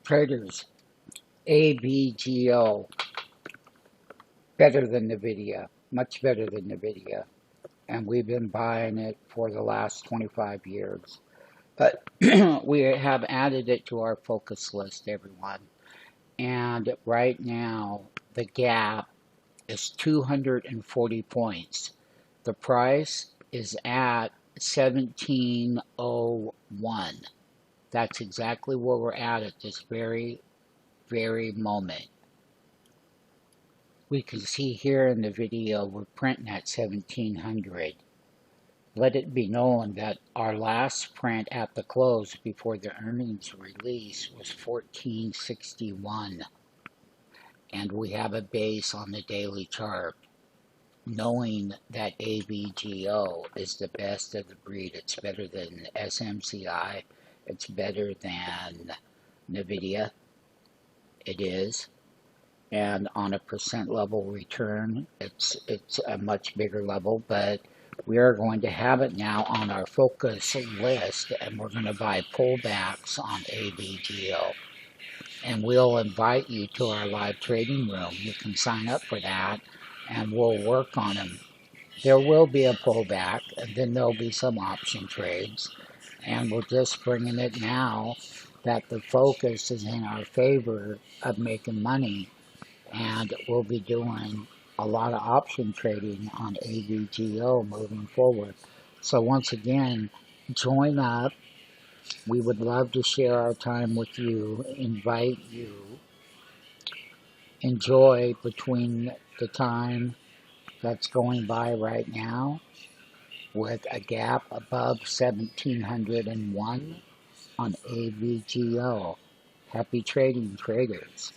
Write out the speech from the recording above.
Traders, ABGO, better than NVIDIA, much better than NVIDIA. And we've been buying it for the last 25 years. But we have added it to our focus list, everyone. And right now, the gap is 240 points. The price is at 1701. That's exactly where we're at this very, very moment. We can see here in the video we're printing at 1700. Let it be known that our last print at the close before the earnings release was 1461. And we have a base on the daily chart. Knowing that ABGO is the best of the breed. It's better than SMCI. It's better than NVIDIA. It is. And on a percent level return, it's a much bigger level, but we are going to have it now on our focus list, and we're going to buy pullbacks on ABGO. And we'll invite you to our live trading room. You can sign up for that, and we'll work on them. There will be a pullback, and then there'll be some option trades, and we're just bringing it now that the focus is in our favor of making money. And we'll be doing a lot of option trading on ABGO moving forward. So once again, join up. We would love to share our time with you, invite you. Enjoy between the time that's going by right now with a gap above 1701 on ABGO. Happy trading, traders.